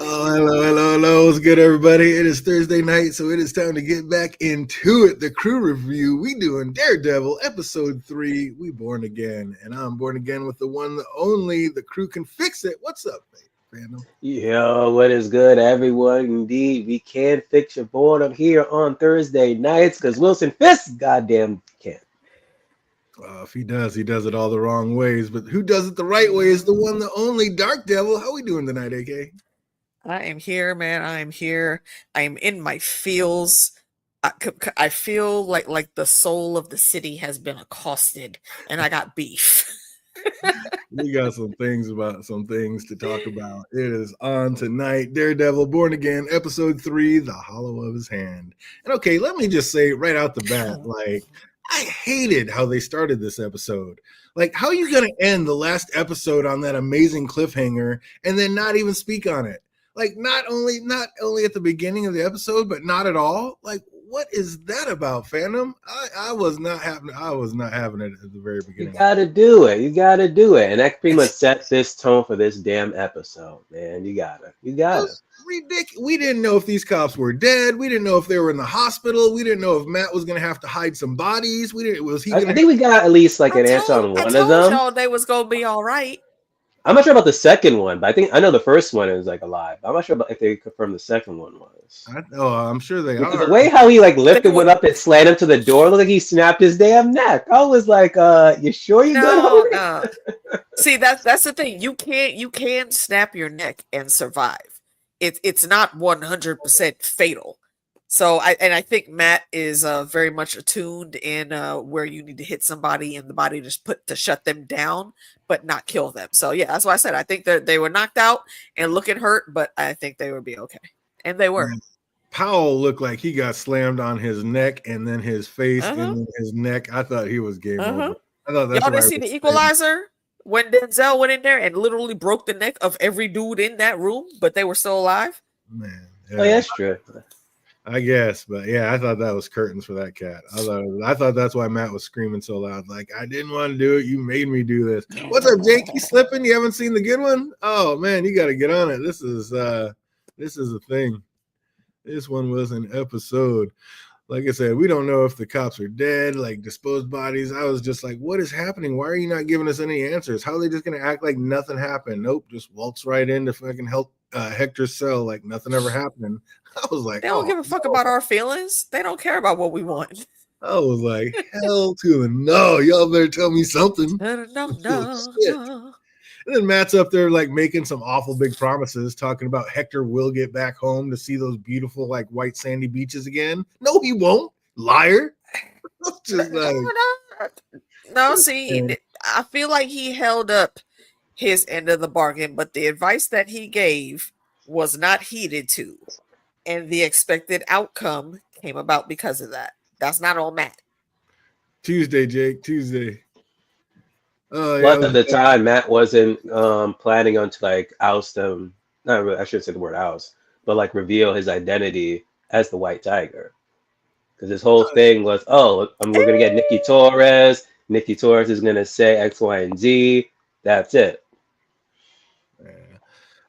Oh, hello. What's good, everybody? It is Thursday night, so it is time to get back into it. The crew review. We doing Daredevil episode 3. We born again, and I'm born again with the one, the only. The crew can fix it. What's up, fandom? Yo, what is good, everyone? Indeed, we can fix your boredom here on Thursday nights because Wilson Fisk goddamn can't. If he does it all the wrong ways. But who does it the right way is the one, the only Dark Devil. How we doing tonight, AK? I am here, man. I am here. I am in my feels. I feel like the soul of the city has been accosted, and I got beef. We got some things to talk about. It is on tonight. Daredevil Born Again, episode 3, The Hollow of His Hand. And okay, let me just say right out the bat, like, I hated how they started this episode. Like, how are you going to end the last episode on that amazing cliffhanger and then not even speak on it? Like, not only at the beginning of the episode, but not at all. Like, what is that about, fandom? I was not having it at the very beginning. You gotta do it. And that pretty much sets this tone for this damn episode, man. You gotta. Ridiculous. We didn't know if these cops were dead. We didn't know if they were in the hospital. We didn't know if Matt was gonna have to hide some bodies. I think we got at least like an answer on one of them. I told y'all they was gonna be all right. I'm not sure about the second one, but I know the first one is like alive. I'm not sure about if they confirmed the second one was. I'm sure they are. The way how he like lifted one up and slammed him to the door, looked like he snapped his damn neck. I was like, you sure you good? No. See, that's the thing. You can snap your neck and survive. It's not 100% fatal. So I think Matt is very much attuned in where you need to hit somebody in the body to shut them down, but not kill them. So yeah, that's why I said I think that they were knocked out and looking hurt, but I think they would be okay, and they were. Powell looked like he got slammed on his neck and then his face and then his neck. I thought he was game over. I thought that's y'all didn't see the Equalizer when Denzel went in there and literally broke the neck of every dude in that room, but they were still alive. Man, yeah. Oh, yeah, that's true. I guess, but yeah, I thought that was curtains for that cat. I thought that's why Matt was screaming so loud. Like, I didn't want to do it. You made me do this. What's up, Jake? You slipping? You haven't seen the good one? Oh man, you got to get on it. This is a thing. This one was an episode. Like I said, we don't know if the cops are dead, like disposed bodies. I was just like, what is happening? Why are you not giving us any answers? How are they just going to act like nothing happened? Nope, just waltz right in to fucking help Hector's cell like nothing ever happened. I was like, they don't give a fuck about our feelings. They don't care about what we want. I was like, hell to the no. Y'all better tell me something. No. And then Matt's up there like making some awful big promises, talking about Hector will get back home to see those beautiful like white sandy beaches again. No, he won't. Liar. Just like, no, see, I feel like he held up his end of the bargain, but the advice that he gave was not heeded to. And the expected outcome came about because of that. That's not on Matt. Tuesday, Jake. Tuesday. Plus, at the time, Matt wasn't planning on to like oust him. Not really, I shouldn't say the word oust, but like reveal his identity as the White Tiger. Because his whole thing was, we're gonna get Nikki Torres. Nikki Torres is gonna say X, Y, and Z. That's it.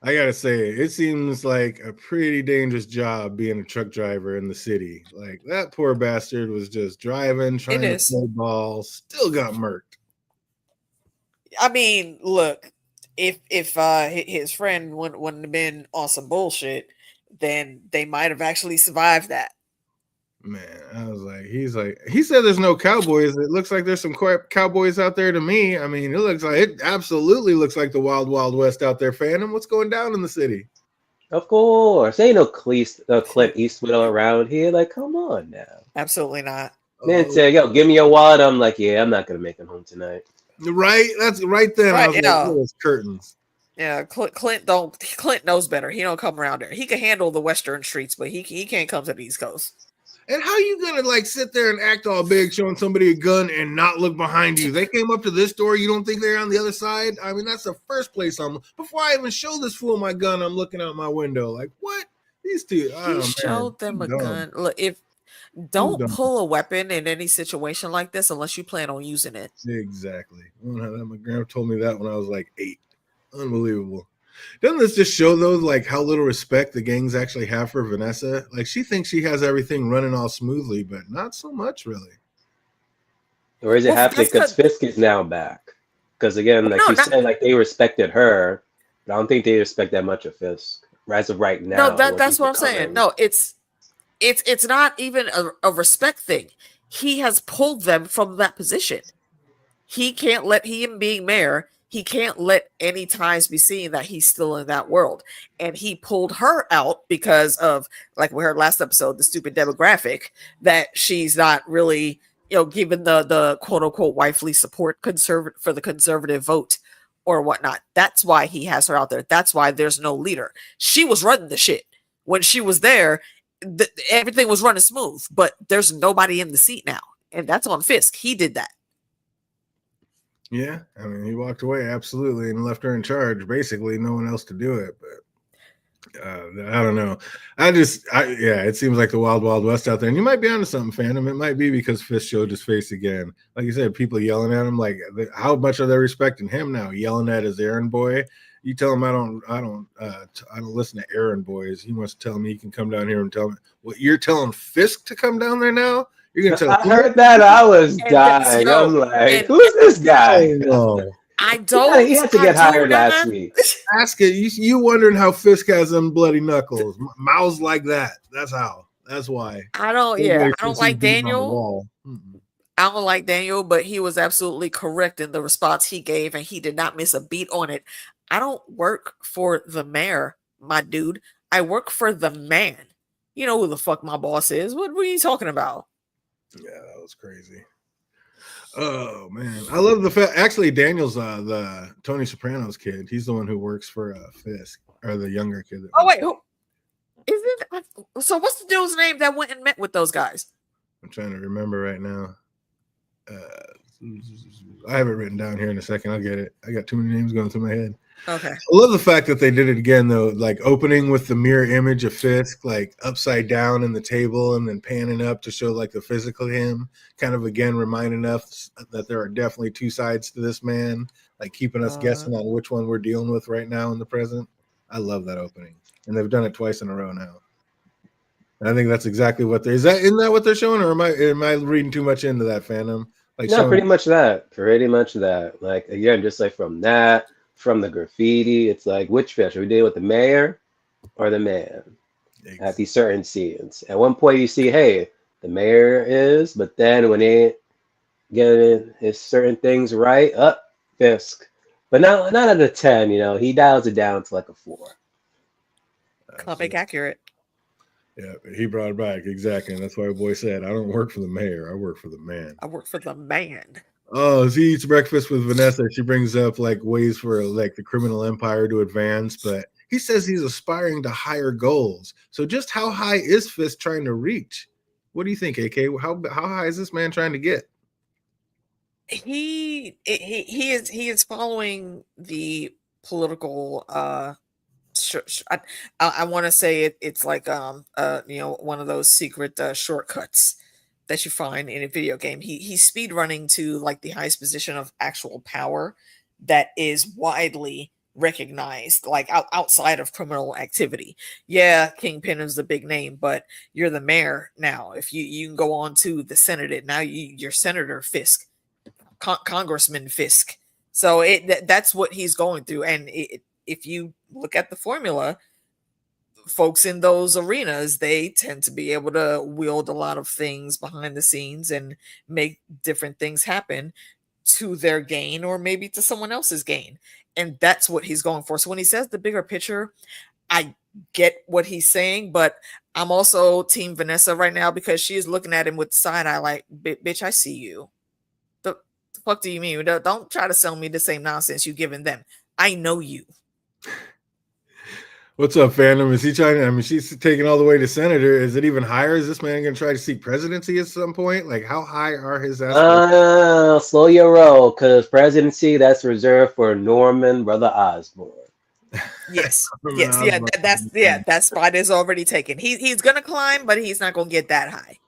I gotta say, it seems like a pretty dangerous job being a truck driver in the city. Like that poor bastard was just driving, trying to play ball, still got murked. I mean, look, if his friend wouldn't have been on some bullshit, then they might have actually survived that. Man, I was like, he said there's no cowboys. It looks like there's some cowboys out there to me. I mean, it absolutely looks like the Wild Wild West out there, fandom. What's going down in the city? Of course. Ain't no Clint Eastwood around here. Like, come on now. Absolutely not. Man said, yo, give me your wallet. I'm like, yeah, I'm not going to make it home tonight. Right? That's right then. Right, I was like, those curtains. Yeah, Clint knows better. He don't come around there. He can handle the western streets, but he can't come to the East Coast. And how you gonna like sit there and act all big, showing somebody a gun and not look behind you? They came up to this door. You don't think they're on the other side? I mean, that's the first place before I even show this fool my gun, I'm looking out my window. Like, what? These two. He showed them a gun. Look, don't pull a weapon in any situation like this unless you plan on using it. Exactly. My grandma told me that when I was like 8. Unbelievable. Doesn't this just show though, like how little respect the gangs actually have for Vanessa? Like she thinks she has everything running all smoothly, but not so much really. Or is it happening because Fisk is now back? Because again, like you said, like they respected her, but I don't think they respect that much of Fisk as of right now. No, that's what I'm saying. No, it's not even a respect thing. He has pulled them from that position. He can't let him being mayor. He can't let any ties be seen that he's still in that world. And he pulled her out because of, like we heard last episode, the stupid demographic that she's not really, given the quote unquote wifely support for the conservative vote or whatnot. That's why he has her out there. That's why there's no leader. She was running the shit when she was there. Everything was running smooth, but there's nobody in the seat now. And that's on Fisk. He did that. Yeah, I mean, he walked away absolutely and left her in charge. Basically, no one else to do it. But I don't know. It seems like the wild, wild west out there. And you might be onto something, Phantom. It might be because Fisk showed his face again. Like you said, people yelling at him. Like, how much are they respecting him now? Yelling at his errand boy. You tell him I don't listen to errand boys. He wants to tell me he can come down here and tell me what you're telling Fisk to come down there now. You're gonna tell. I heard that. I was dying. I'm like, who's this guy? I don't. He had to get hired last week. Ask it. You wondering how Fisk has them bloody knuckles, mouths like that. That's how. That's why. I don't like Daniel. I don't like Daniel, but he was absolutely correct in the response he gave, and he did not miss a beat on it. I don't work for the mayor, my dude. I work for the man. You know who the fuck my boss is. What are you talking about? Yeah, that was crazy. Oh man, I love the fact. Actually, Daniel's the Tony Soprano's kid. He's the one who works for Fisk, or the younger kid. Oh wait, who is it? So what's the dude's name that went and met with those guys? I'm trying to remember right now. I have it written down here in a second. I'll get it. I got too many names going through my head. Okay. I love the fact that they did it again, though, like opening with the mirror image of Fisk, like upside down in the table and then panning up to show like the physical him, kind of again reminding us that there are definitely two sides to this man, like keeping us guessing on which one we're dealing with right now in the present. I love that opening. And they've done it twice in a row now. And I think that's exactly what isn't that what they're showing, or am I reading too much into that, Phantom? Like no, pretty much that. Pretty much that. Like again, just like from that. From the graffiti, it's like, which fish? Are we dealing with the mayor or the man? Exactly. At these certain scenes. At one point, you see, hey, the mayor is, but then when they get his certain things right, up Fisk. But not at a 10, he dials it down to like a 4. Comic accurate. Yeah, he brought it back. Exactly. And that's why boy said, I don't work for the mayor. I work for the man. I work for the man. Oh, as he eats breakfast with Vanessa, she brings up like ways for like the criminal empire to advance, but he says he's aspiring to higher goals. So just how high is Fisk trying to reach? What do you think, AK? How high is this man trying to get? He is following the political I want to say it's like one of those secret shortcuts that you find in a video game. He's speed running to like the highest position of actual power that is widely recognized, like outside of criminal activity. Yeah, Kingpin is the big name, but you're the mayor now. If you can go on to the Senate, now you're Senator Fisk, Congressman Fisk. So that's what he's going through. And if you look at the formula, folks in those arenas, they tend to be able to wield a lot of things behind the scenes and make different things happen to their gain or maybe to someone else's gain. And that's what he's going for. So when he says the bigger picture, I get what he's saying, but I'm also team Vanessa right now because she is looking at him with the side eye like, bitch, I see you. The fuck do you mean? Don't try to sell me the same nonsense you giving them. I know you. What's up, Phantom? Is he trying to, she's taking all the way to senator. Is it even higher? Is this man going to try to seek presidency at some point? Like, how high are his aspirations? Slow your roll, because presidency, that's reserved for Norman Brother Osborn. Yes. Yeah, that spot is already taken. He's going to climb, but he's not going to get that high.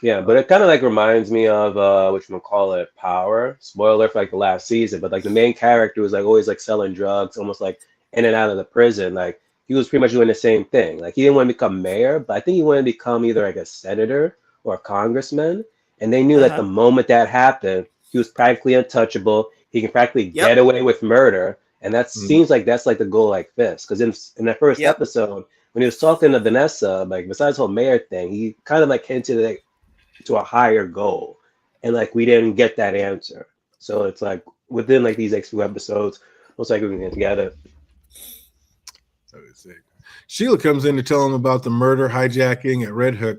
Yeah, but it kind of like reminds me of whatchamacallit, Power. Spoiler for like the last season, but like the main character was like always like selling drugs, almost like in and out of the prison. Like he was pretty much doing the same thing. Like he didn't want to become mayor, but I think he wanted to become either like a senator or a congressman. And they knew that the moment that happened, he was practically untouchable. He can practically get away with murder. And that seems like that's like the goal like this. Because in that first episode, when he was talking to Vanessa, like besides the whole mayor thing, he kind of like hinted like to a higher goal, and like we didn't get that answer. So it's like within like these next few episodes, looks like we can get together. Sheila comes in to tell him about the murder hijacking at Red Hook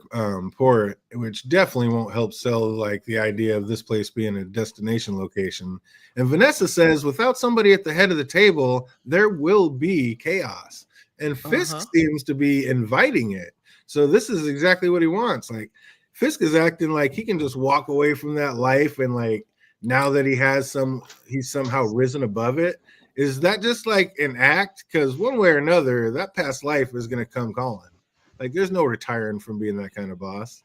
port, which definitely won't help sell like the idea of this place being a destination location. And Vanessa says without somebody at the head of the table, there will be chaos. And Fisk seems to be inviting it. So this is exactly what he wants. Like Fisk is acting like he can just walk away from that life, and like now that he's somehow risen above it. Is that just like an act? Because one way or another, that past life is going to come calling. Like there's no retiring from being that kind of boss.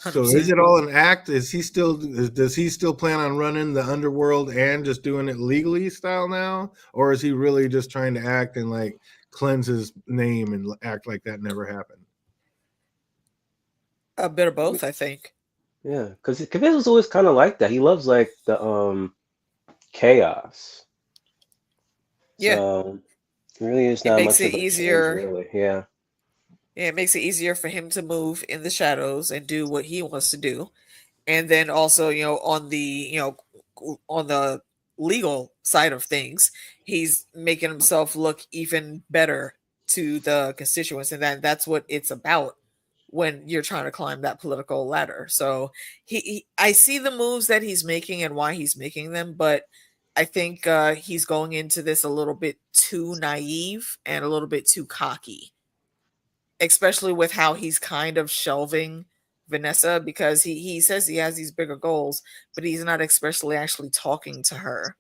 100%. So is it all an act? Does he still plan on running the underworld and just doing it legally style now? Or is he really just trying to act and like cleanse his name and act like that never happened? A bit of both, I think. Yeah, because Kavitz was always kind of like that. He loves like the chaos. Yeah. So really is not much of a easier. Change, really. Yeah. Yeah, it makes it easier for him to move in the shadows and do what he wants to do. And then also, on the legal side of things, he's making himself look even better to the constituents, and that's what it's about when you're trying to climb that political ladder. So I see the moves that he's making and why he's making them, but I think he's going into this a little bit too naive and a little bit too cocky, especially with how he's kind of shelving Vanessa, because he says he has these bigger goals, but he's not especially actually talking to her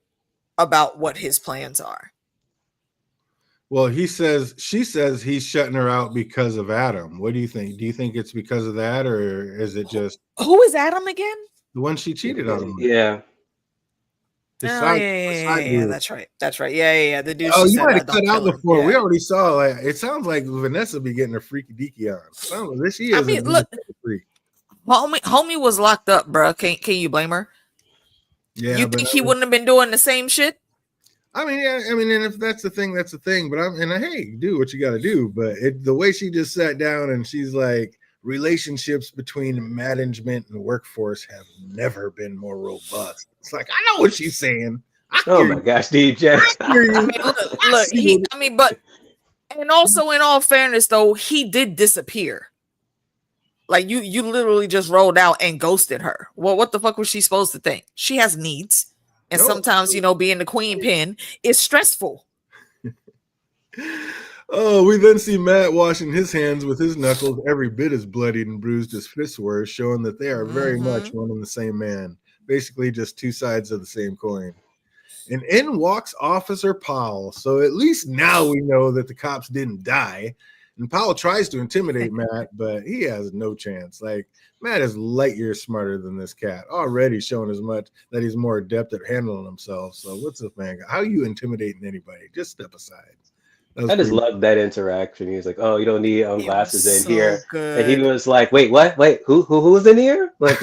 about what his plans are. Well, she says he's shutting her out because of Adam. What do you think? Do you think it's because of that, or is it just who is Adam again? The one she cheated on him. Yeah. Yeah, that's right. Yeah. The dude. Oh, you might have cut out before. Yeah. We already saw. Like, it sounds like Vanessa be getting her freaky deaky on. Sounds like she is. I mean, look, homie was locked up, bro. Can you blame her? Yeah. You think he wouldn't have been doing the same shit? I mean, yeah. I mean, and if that's the thing, that's the thing. But hey, do what you got to do. But the way she just sat down and she's like, relationships between management and workforce have never been more robust. It's like, I know what she's saying. Oh my gosh, DJ. But and also in all fairness though, he did disappear. Like you literally just rolled out and ghosted her. Well, what the fuck was she supposed to think? She has needs. And sometimes, being the queen pin is stressful. Oh, we then see Matt washing his hands with his knuckles every bit as bloodied and bruised as fists were, showing that they are very much one and the same man. Basically just two sides of the same coin. And in walks Officer Powell. So at least now we know that the cops didn't die. And Powell tries to intimidate Matt, but he has no chance. Like, Matt is light years smarter than this cat, already showing as much that he's more adept at handling himself. So what's this man? How are you intimidating anybody? Just step aside. I just love that interaction. He's like, "Oh, you don't need glasses in here," good. And he was like, "Wait, what? Wait, who's in here?" Like,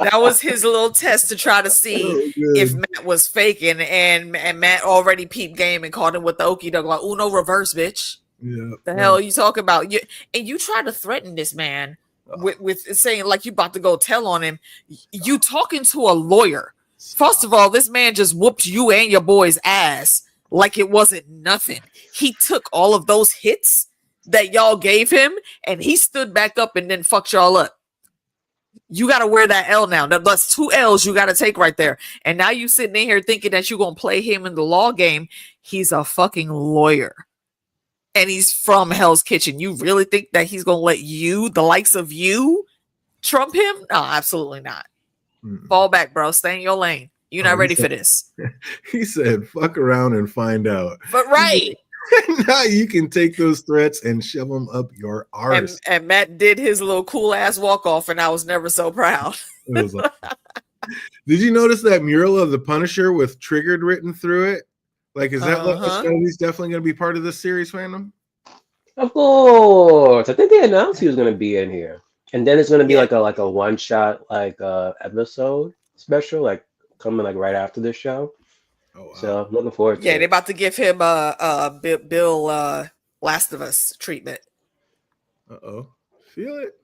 That was his little test to try to see if Matt was faking, and Matt already peeped game and caught him with the okie doke, like Uno reverse, bitch. Yeah, the hell are you talking about? You try to threaten this man with saying like you about to go tell on him. You talking to a lawyer. First of all, this man just whooped you and your boy's ass like it wasn't nothing. He took all of those hits that y'all gave him and he stood back up and then fucked y'all up. You got to wear that L now. That's 2 L's you got to take right there. And now you sitting in here thinking that you're going to play him in the law game. He's a fucking lawyer. And he's from Hell's Kitchen. You really think that he's going to let you, the likes of you, trump him? No, absolutely not. Fall back, bro. Stay in your lane. You're not ready for this. He said, fuck around and find out. But right. Now you can take those threats and shove them up your arse. And Matt did his little cool ass walk off, and I was never so proud. It was like, did you notice that mural of the Punisher with "triggered" written through it? Like, is that letting us know he's definitely going to be part of this series, fandom? Of course. I think they announced he was going to be in here, and then it's going to be like a one shot episode special, like coming like right after this show. Oh, wow. So looking forward to it. They're about to give him Bill Last of Us treatment. Feel it.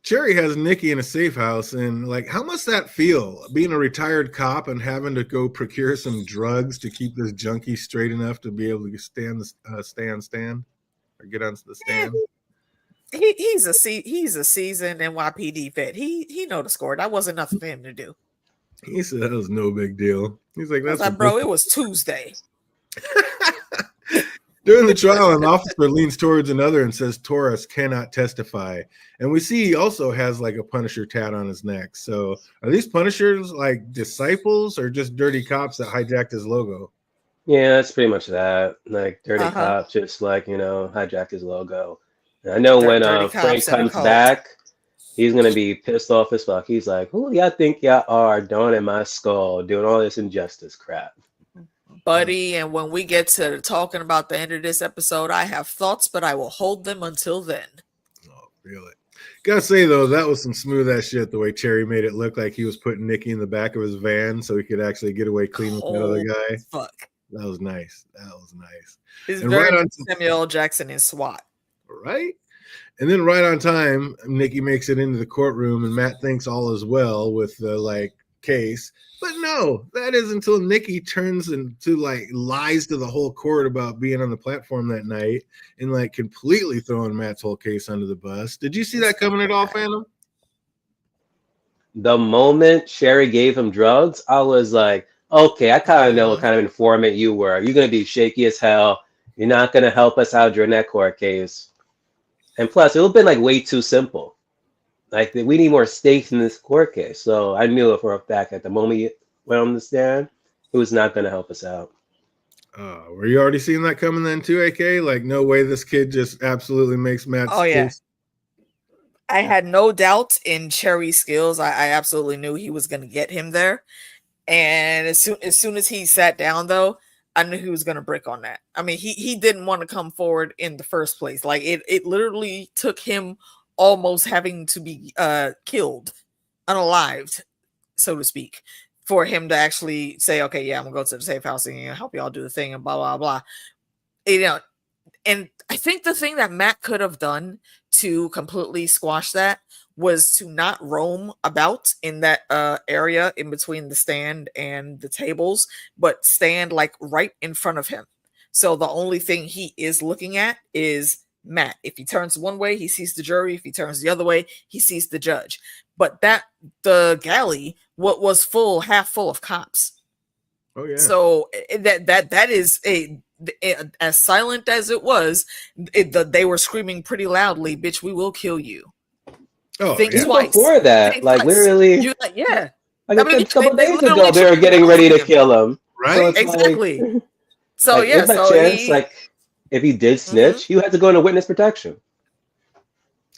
Cherry has Nikki in a safe house, and like, how must that feel, being a retired cop and having to go procure some drugs to keep this junkie straight enough to be able to stand or get onto the stand? He's a seasoned NYPD vet. He know the score. That wasn't nothing for him to do. He said that was no big deal. He's like, that's like, bro, it was Tuesday. During the trial, an officer leans towards another and says Torres cannot testify. And we see he also has like a Punisher tat on his neck. So are these Punishers like disciples or just dirty cops that hijacked his logo? Yeah, that's pretty much that. Like dirty cops, just like, hijacked his logo. And I know when Frank comes back, he's going to be pissed off as fuck. He's like, who y'all think y'all are down in my skull doing all this injustice crap? Buddy, and when we get to talking about the end of this episode, I have thoughts, but I will hold them until then. Oh, feel it. Gotta say, though, that was some smooth ass shit, the way Cherry made it look like he was putting Nikki in the back of his van so he could actually get away clean with that other guy. Fuck. That was nice. That was nice. It's very Samuel L. Jackson in SWAT. Right? And then right on time, Nikki makes it into the courtroom, and Matt thinks all is well with the, case. But no, that is until Nikki turns into lies to the whole court about being on the platform that night and completely throwing Matt's whole case under the bus. Did you see that coming at all, Phantom? The moment Sherry gave him drugs, I was like, okay, I kind of know what kind of informant you were. You're going to be shaky as hell. You're not going to help us out during that court case. And plus, it would have been way too simple. We need more stakes in this court case. So I knew it for a fact at the moment he went on the stand, it was not going to help us out. Were you already seeing that coming then too, AK? No way this kid just absolutely makes Matt's case. I had no doubt in Cherry's skills. I absolutely knew he was going to get him there. And as soon as he sat down, though, I knew he was going to brick on that. I mean, he didn't want to come forward in the first place. It literally took him almost having to be killed, unalived, so to speak, for him to actually say, okay, yeah, I'm gonna go to the safe house and help y'all do the thing and blah, blah, blah. And I think the thing that Matt could have done to completely squash that was to not roam about in that area in between the stand and the tables, but stand right in front of him. So the only thing he is looking at is Matt. If he turns one way, he sees the jury. If he turns the other way, he sees the judge. But the galley was half full of cops. Oh yeah. So that is as silent as it was. They were screaming pretty loudly, "Bitch, we will kill you." Oh, think twice. Before that, literally, yeah. A couple days ago, they were getting ready to kill him. Right? So exactly. So there's a chance, if he did snitch, he had to go into witness protection.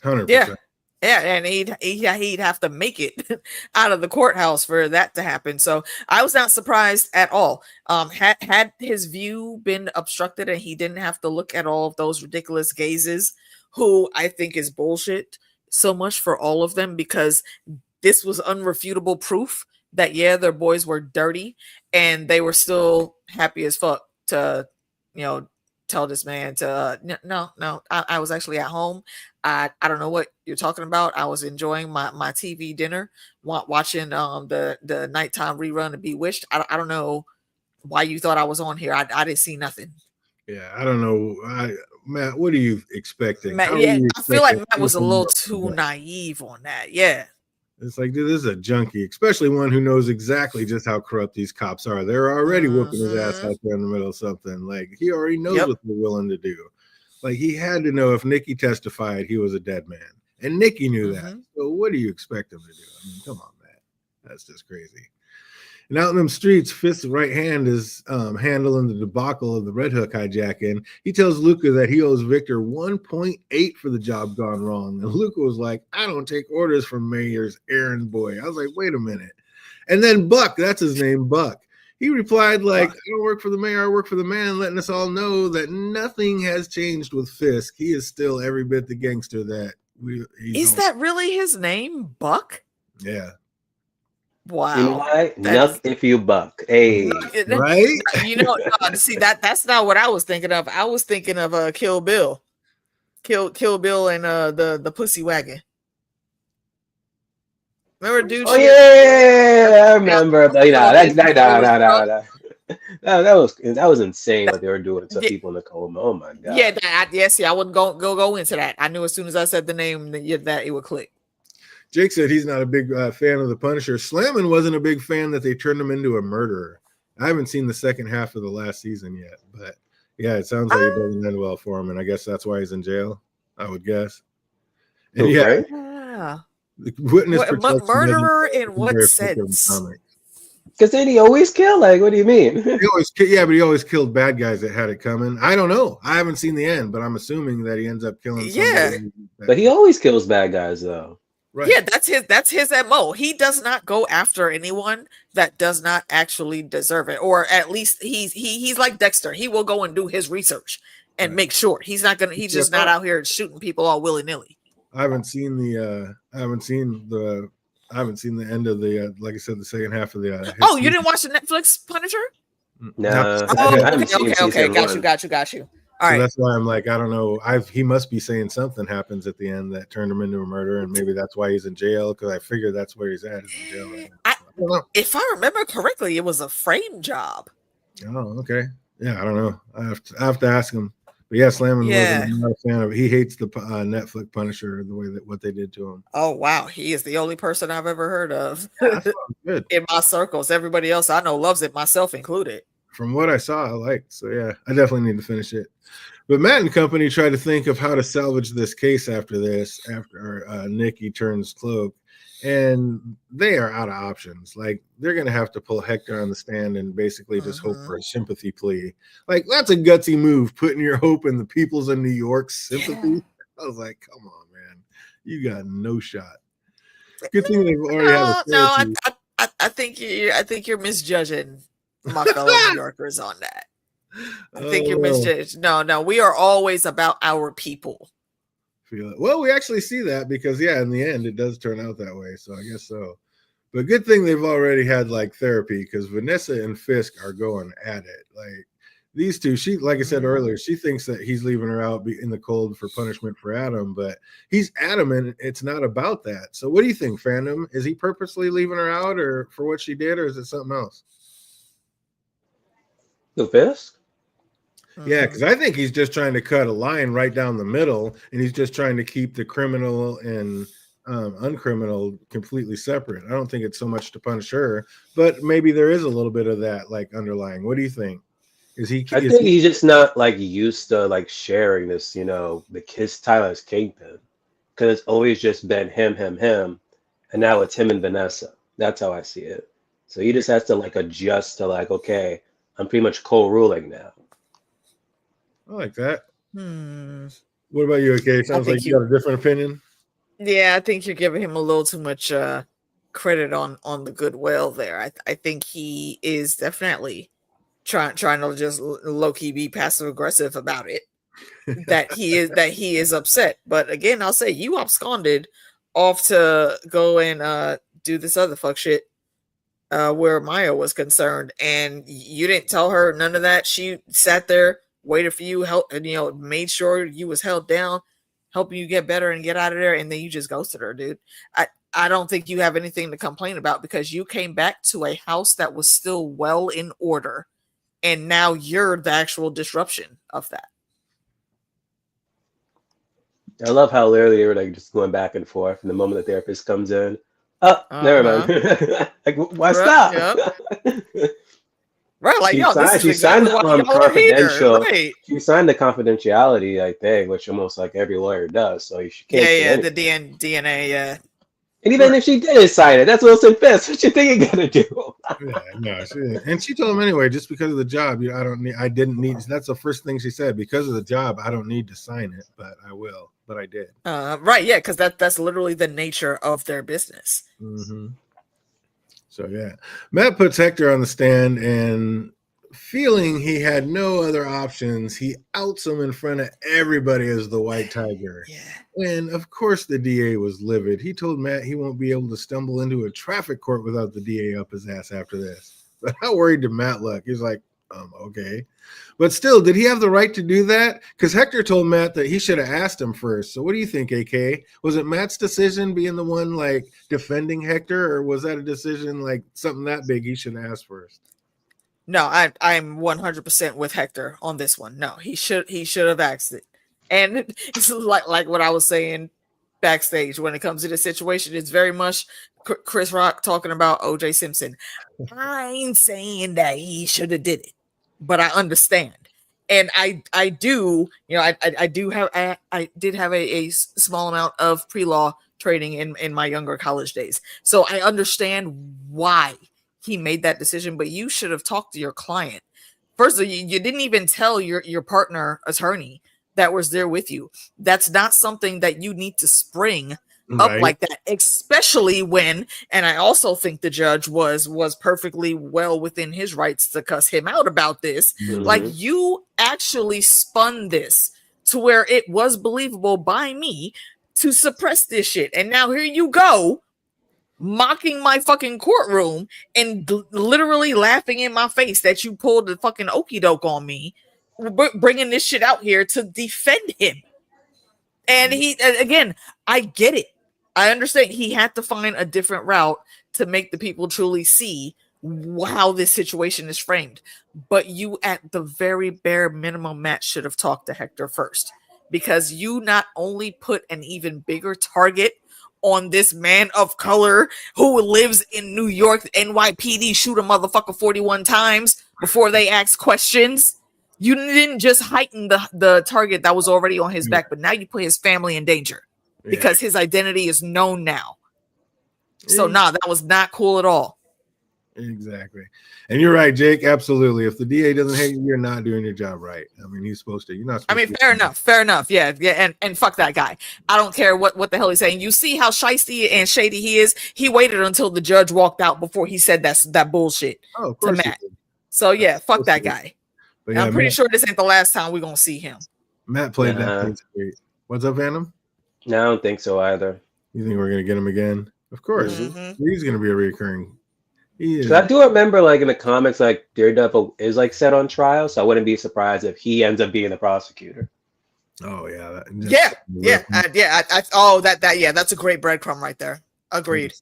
100%. Yeah, and he'd have to make it out of the courthouse for that to happen. So I was not surprised at all. Had his view been obstructed and he didn't have to look at all of those ridiculous gazes, who I think is bullshit so much for all of them, because this was unrefutable proof that their boys were dirty and they were still happy as fuck to tell this man to no, I was actually at home. I don't know what you're talking about. I was enjoying my TV dinner, watching the nighttime rerun of Bewitched. I don't know why you thought I was on here. I didn't see nothing. Yeah, I don't know. Matt, what are you expecting? Matt, I feel like Matt was a little too naive on that. Yeah. It's like, dude, this is a junkie, especially one who knows exactly just how corrupt these cops are. They're already whooping his ass out there in the middle of something. He already knows what they're willing to do. He had to know if Nikki testified, he was a dead man. And Nikki knew that. So what do you expect him to do? I mean, come on, Matt. That's just crazy. And out in them streets, Fisk's right hand is handling the debacle of the Red Hook hijacking. He tells Luca that he owes Victor 1.8 for the job gone wrong. And Luca was like, I don't take orders from Mayor's errand boy. I was like, wait a minute. And then Buck, that's his name, Buck. He replied like, I don't work for the mayor, I work for the man, letting us all know that nothing has changed with Fisk. He is still every bit the gangster that Is that really his name, Buck? Yeah. Wow. You know why? Nuck if you buck. Hey. Right? You know, see that's not what I was thinking of. I was thinking of Kill Bill. Kill Bill and the Pussy Wagon. Remember, dude? Oh yeah, I remember. That was insane what they were doing to people in the coma. Oh my god. Yeah, see, I wouldn't go into that. I knew as soon as I said the name that it would click. Jake said he's not a big fan of the Punisher. Slammin wasn't a big fan that they turned him into a murderer. I haven't seen the second half of the last season yet, but yeah, it sounds like it doesn't end well for him, and I guess that's why he's in jail. I would guess. And Yeah. The witness murderer in what sense? Because then he always kill. Like, what do you mean? But he always killed bad guys that had it coming. I don't know. I haven't seen the end, but I'm assuming that he ends up killing. Yeah, but he always kills bad guys, though. Right. Yeah, that's his MO. He does not go after anyone that does not actually deserve it, or at least he's like Dexter. He will go and do his research and make sure he's not gonna. He's just not out here shooting people all willy nilly. I haven't seen the end of the like I said, the second half of the. Oh, you didn't watch the Netflix Punisher? No. Okay. Got you. All right. So that's why I'm like, I don't know. He must be saying something happens at the end that turned him into a murderer, and maybe that's why he's in jail. Because I figure that's where he's at. He's in jail right now. If I remember correctly, it was a frame job. Oh, okay. Yeah, I don't know. I have to ask him. But yeah, Slammin wasn't not a fan of it. He hates the Netflix Punisher, the way that what they did to him. Oh wow, he is the only person I've ever heard of good. in my circles. Everybody else I know loves it, myself included. From what I saw, I liked. So yeah, I definitely need to finish it. But Matt and company tried to think of how to salvage this case after Nikki turns cloak, and they are out of options. Like, they're gonna have to pull Hector on the stand and basically just hope for a sympathy plea. Like, that's a gutsy move, putting your hope in the people's of New York's sympathy. Yeah. I was like, come on, man, you got no shot. Good thing they've already had. I think you're misjudging my fellow New Yorkers on that. I think you're misjudged. No, we are always about our people. Feel it. Well, we actually see that because in the end it does turn out that way. So I guess so. But good thing they've already had like therapy, because Vanessa and Fisk are going at it. Like, these two, she, like I said earlier, she thinks that he's leaving her out in the cold for punishment for Adam, but he's adamant it's not about that. So what do you think, fandom? Is he purposely leaving her out, or for what she did, or is it something else? The Fisk? Yeah, because I think he's just trying to cut a line right down the middle, and he's just trying to keep the criminal and uncriminal completely separate. I don't think it's so much to punish her, but maybe there is a little bit of that like underlying. What do you think? I think he's just not like used to like sharing this, the kiss Tyler's kingpin, because it's always just been him, and now it's him and Vanessa. That's how I see it. So he just has to like adjust to like, okay, I'm pretty much co-ruling now. I like that. What about you, okay? Sounds like you got a different opinion. Yeah, I think you're giving him a little too much credit on the goodwill there. I think he is definitely trying to just low-key be passive aggressive about it. that he is upset. But again, I'll say you absconded off to go and do this other fuck shit where Maya was concerned, and you didn't tell her none of that. She sat there, waited for you, help, and made sure you was held down, helping you get better and get out of there, and then you just ghosted her, dude. I don't think you have anything to complain about, because you came back to a house that was still well in order, and now you're the actual disruption of that. I love how literally they were like just going back and forth, and the moment the therapist comes in, never mind. Like, why stop? Yep. Right, like, she signed confidential. Right. She signed the confidentiality, I think, which almost like every lawyer does. So she can't. The DNA. And even if she didn't sign it, that's Wilson Fisk. What you think you're gonna do? Yeah, no, she told him anyway, just because of the job, I didn't need. That's the first thing she said. Because of the job, I don't need to sign it, but I will. But I did. Right, yeah, because that's literally the nature of their business. Mm-hmm. So yeah, Matt puts Hector on the stand, and feeling he had no other options, he outs him in front of everybody as the White Tiger. Yeah. And of course, the DA was livid. He told Matt he won't be able to stumble into a traffic court without the DA up his ass after this. But how worried did Matt look? He's like, okay. But still, did he have the right to do that? Because Hector told Matt that he should have asked him first. So what do you think, AK? Was it Matt's decision being the one like defending Hector, or was that a decision like something that big he should have asked first? No, I'm 100% with Hector on this one. No, he should have asked it. And it's like what I was saying backstage when it comes to the situation. It's very much Chris Rock talking about O.J. Simpson. I ain't saying that he should have did it, but I understand. And I do, I did have a small amount of pre-law training in my younger college days. So I understand why he made that decision, but you should have talked to your client. First of all, you didn't even tell your partner attorney that was there with you. That's not something that you need to spring up like that, especially when, and I also think the judge was perfectly well within his rights to cuss him out about this. Mm-hmm. Like, you actually spun this to where it was believable by me to suppress this shit. And now here you go, mocking my fucking courtroom and literally laughing in my face that you pulled the fucking okie doke on me, bringing this shit out here to defend him. And again, I get it. I understand he had to find a different route to make the people truly see how this situation is framed. But you, at the very bare minimum, Matt, should have talked to Hector first, because you not only put an even bigger target on this man of color who lives in New York. NYPD shoot a motherfucker 41 times before they ask questions. You didn't just heighten the target that was already on his back, but now you put his family in danger because his identity is known now. So that was not cool at all. Exactly. And you're right, Jake. Absolutely. If the DA doesn't hate you, you're not doing your job right. I mean, he's supposed to. You're not supposed to. Fair enough. Yeah. And fuck that guy. I don't care what the hell he's saying. You see how shiesty and shady he is? He waited until the judge walked out before he said that bullshit to Matt. So yeah, fuck that guy. Yeah, I'm pretty sure this ain't the last time we're gonna see him. Matt played that great. What's up, Phantom? No, I don't think so either. You think we're gonna get him again? Of course. Mm-hmm. He's gonna be a recurring. I do remember, like, in the comics, like, Daredevil is like set on trial, so I wouldn't be surprised if he ends up being the prosecutor. Oh yeah, that's a great breadcrumb right there. Agreed.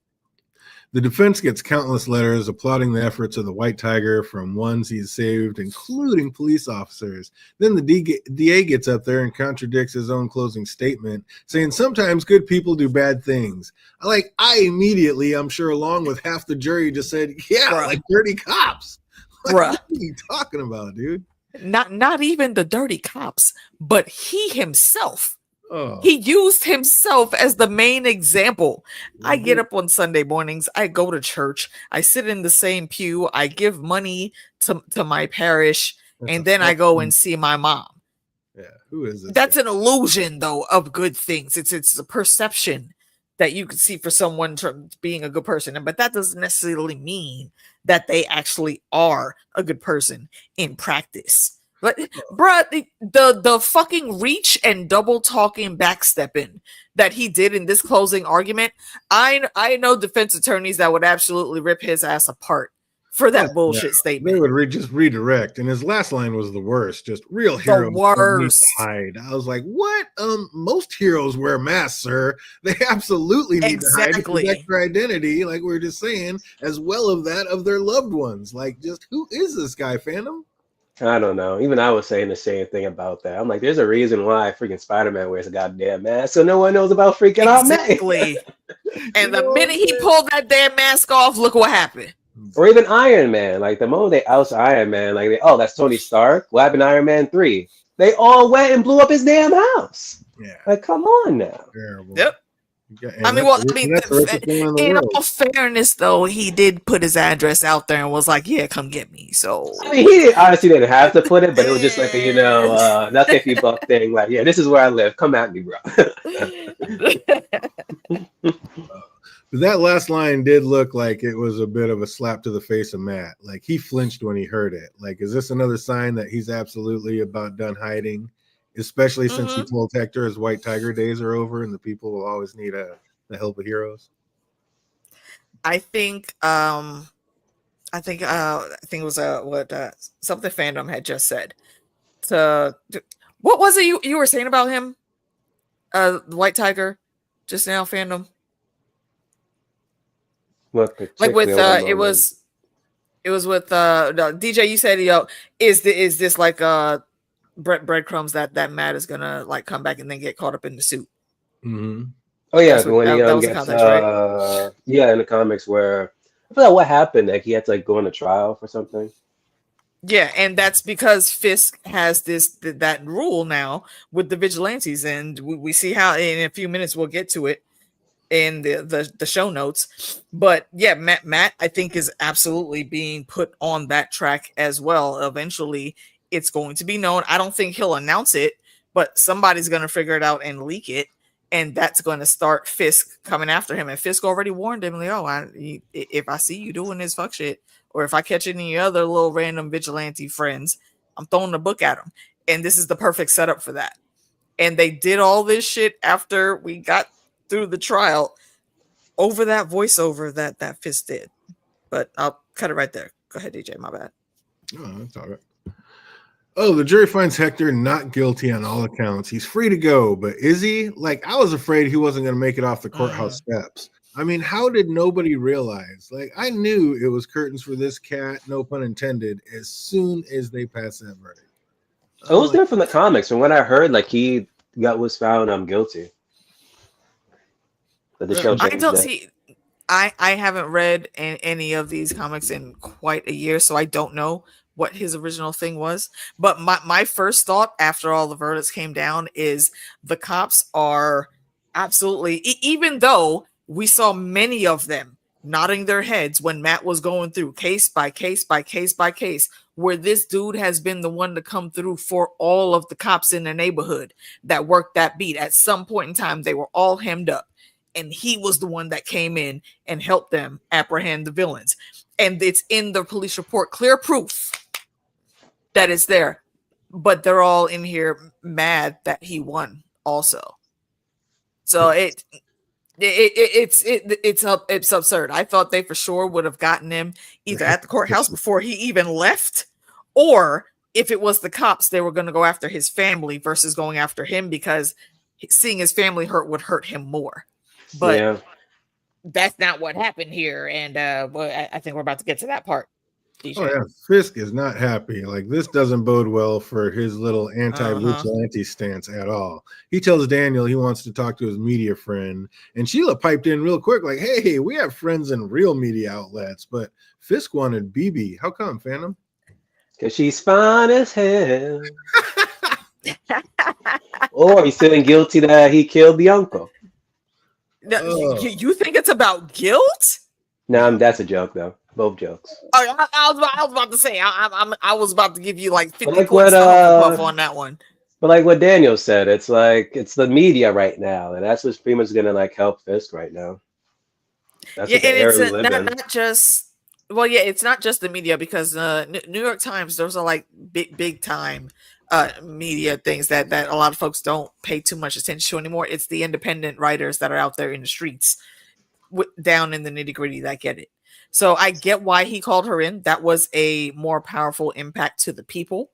The defense gets countless letters applauding the efforts of the White Tiger from ones he's saved, including police officers. Then the DA gets up there and contradicts his own closing statement, saying sometimes good people do bad things. I immediately, I'm sure, along with half the jury, just said, like dirty cops. What are you talking about, dude? Not even the dirty cops, but he himself. Oh. He used himself as the main example. Mm-hmm. I get up on Sunday mornings. I go to church. I sit in the same pew. I give money to my parish. And then I go and see my mom. Yeah, who is this? That's an illusion, though, of good things. It's a perception that you can see for someone being a good person. But that doesn't necessarily mean that they actually are a good person in practice. But, bruh, the fucking reach and double talking backstepping that he did in this closing argument, I know defense attorneys that would absolutely rip his ass apart for that bullshit statement. They would just redirect, and his last line was the worst. Just real heroes. The worst. Hide. I was like, what? Most heroes wear masks, sir. They absolutely need to hide to protect their identity, like we were just saying, as well as that of their loved ones. Like, just who is this guy, Phantom? I don't know. Even I was saying the same thing about that. I'm like, there's a reason why freaking Spider-Man wears a goddamn mask, so no one knows about freaking out man. Exactly. And the minute he pulled that damn mask off, look what happened. Or even Iron Man. Like, the moment they oust Iron Man, like, that's Tony Stark. What happened to Iron Man 3? They all went and blew up his damn house. Yeah. Like, come on now. Terrible. Yep. Yeah, I mean, well, I mean, that's the richest man in the in world. all fairness, though, he did put his address out there and was like, "Yeah, come get me." So, I mean, he honestly didn't have to put it, but it was just like a, not iffy buck thing. Like, yeah, this is where I live. Come at me, bro. But that last line did look like it was a bit of a slap to the face of Matt. Like he flinched when he heard it. Like, is this another sign that he's absolutely about done hiding? Especially since he told Hector his White Tiger days are over and the people will always need the help of heroes. I think it was what something fandom had just said. What was it you were saying about him? The White Tiger, just now, fandom. What Like with it was with no, DJ. You said, is this like breadcrumbs that Matt is gonna like come back and then get caught up in the suit? Mm-hmm. Oh yeah, when he that was gets the context, right? Yeah, in the comics where I forgot what happened. Like he had to like go on a trial for something. Yeah, and that's because Fisk has that rule now with the vigilantes, and we see how in a few minutes we'll get to it in the show notes. But yeah, Matt I think is absolutely being put on that track as well. Eventually it's going to be known. I don't think he'll announce it, but somebody's going to figure it out and leak it, and that's going to start Fisk coming after him. And Fisk already warned him, like, if I see you doing this fuck shit, or if I catch any of your other little random vigilante friends, I'm throwing the book at them. And this is the perfect setup for that. And they did all this shit after we got through the trial over that voiceover that Fisk did. But I'll cut it right there. Go ahead, DJ. My bad. Oh, that's all right. Oh, the jury finds Hector not guilty on all accounts. He's free to go, but is he? Like, I was afraid he wasn't going to make it off the courthouse steps. I mean, how did nobody realize? Like, I knew it was curtains for this cat, no pun intended, as soon as they passed that verdict. It was there from the comics. From what I heard, like he was found guilty. But the show changed that. I haven't read any of these comics in quite a year, so I don't know what his original thing was. But my first thought after all the verdicts came down is the cops are absolutely, even though we saw many of them nodding their heads when Matt was going through case by case by case by case, where this dude has been the one to come through for all of the cops in the neighborhood that worked that beat. At some point in time, they were all hemmed up, and he was the one that came in and helped them apprehend the villains. And it's in the police report, clear proof that it's there. But they're all in here mad that he won also. So it's absurd. I thought they for sure would have gotten him either at the courthouse before he even left, or if it was the cops, they were going to go after his family versus going after him, because seeing his family hurt would hurt him more. But that's not what happened here, and I think we're about to get to that part. DJ. Oh yeah, Fisk is not happy. Like, this doesn't bode well for his little anti-vigilante stance at all. He tells Daniel he wants to talk to his media friend, and Sheila piped in real quick, like, "Hey, we have friends in real media outlets, but Fisk wanted BB. How come, Phantom?" Because she's fine as hell. Or he's feeling guilty that he killed the uncle. No, you think it's about guilt? No, that's a joke though. Both jokes. I was about to say I was about to give you like 50 points on that one. But like what Daniel said, it's like it's the media right now, and that's what's pretty much gonna like help Fisk right now. That's and it's not just it's not just the media, because New York Times, those are like big time media things that a lot of folks don't pay too much attention to anymore. It's the independent writers that are out there in the streets down in the nitty-gritty that get it. So I get why he called her in. That was a more powerful impact to the people.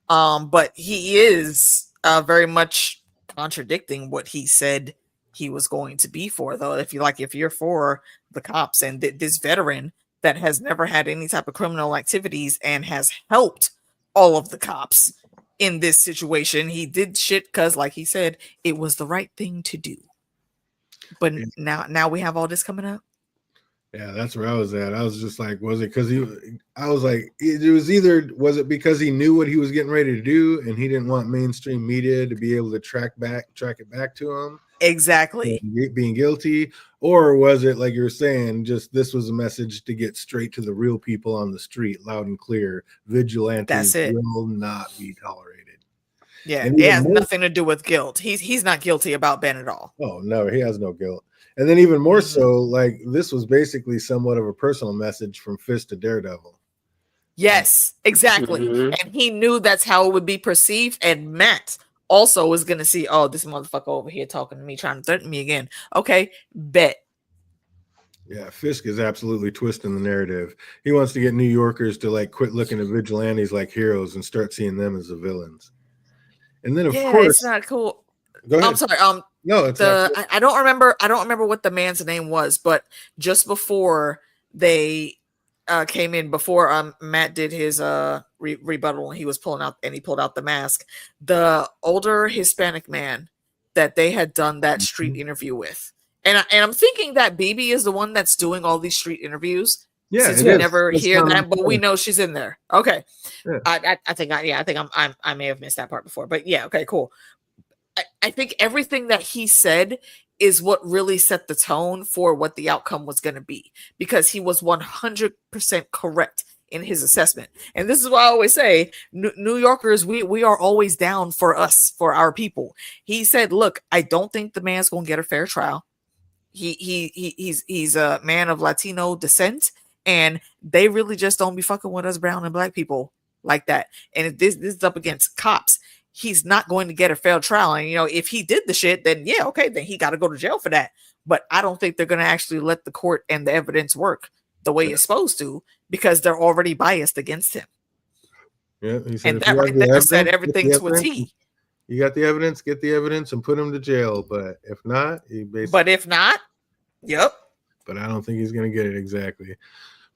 But he is very much contradicting what he said he was going to be for, though. If you're for the cops and this veteran that has never had any type of criminal activities and has helped all of the cops in this situation, he did shit because, like he said, it was the right thing to do. But now we have all this coming up. Yeah, that's where I was at. I was just like, was it because I was like, was it because he knew what he was getting ready to do and he didn't want mainstream media to be able to track it back to him? Exactly. being guilty, or was it like you're saying, just this was a message to get straight to the real people on the street, loud and clear? Vigilantes That's it. will not be tolerated. Yeah, And it even has more, nothing to do with guilt. He's not guilty about Ben at all. oh no, he has no guilt. And then even more Mhm. so, like this was basically somewhat of a personal message from Fist to Daredevil. Yes, exactly. Mhm. And he knew that's how it would be perceived. And Matt also was going to see, oh, this motherfucker over here talking to me, trying to threaten me again. Okay, bet. Yeah, Fisk is absolutely twisting the narrative. He wants to get New Yorkers to like quit looking at vigilantes like heroes and start seeing them as the villains. And then, of Yeah, course, it's not cool. go ahead. I'm sorry. No, it's not. I don't remember what the man's name was, but just before they came in, before Matt did his rebuttal, and he pulled out the mask, the older Hispanic man that they had done that street interview with. And I'm thinking that BB is the one that's doing all these street interviews. Yeah, Since it we is. never It's hear common that, but we sense. know she's in there. Okay. Yeah. I think I may have missed that part before, but yeah, okay, cool. I think everything that he said is what really set the tone for what the outcome was going to be, because he was 100% correct in his assessment. And this is why I always say, New Yorkers, we are always down for us, for our people. He said, look, I don't think the man's going to get a fair trial. He's a man of Latino descent, and they really just don't be fucking with us brown and black people like that. And if this is up against cops, he's not going to get a fair trial. And if he did the shit, then yeah, okay, then he got to go to jail for that. But I don't think they're going to actually let the court and the evidence work the way it's supposed to, because they're already biased against him. Yeah, he said, and that right there said everything to a T. You got the evidence, get the evidence and put him to jail. But if not, yep. But I don't think he's going to get it exactly.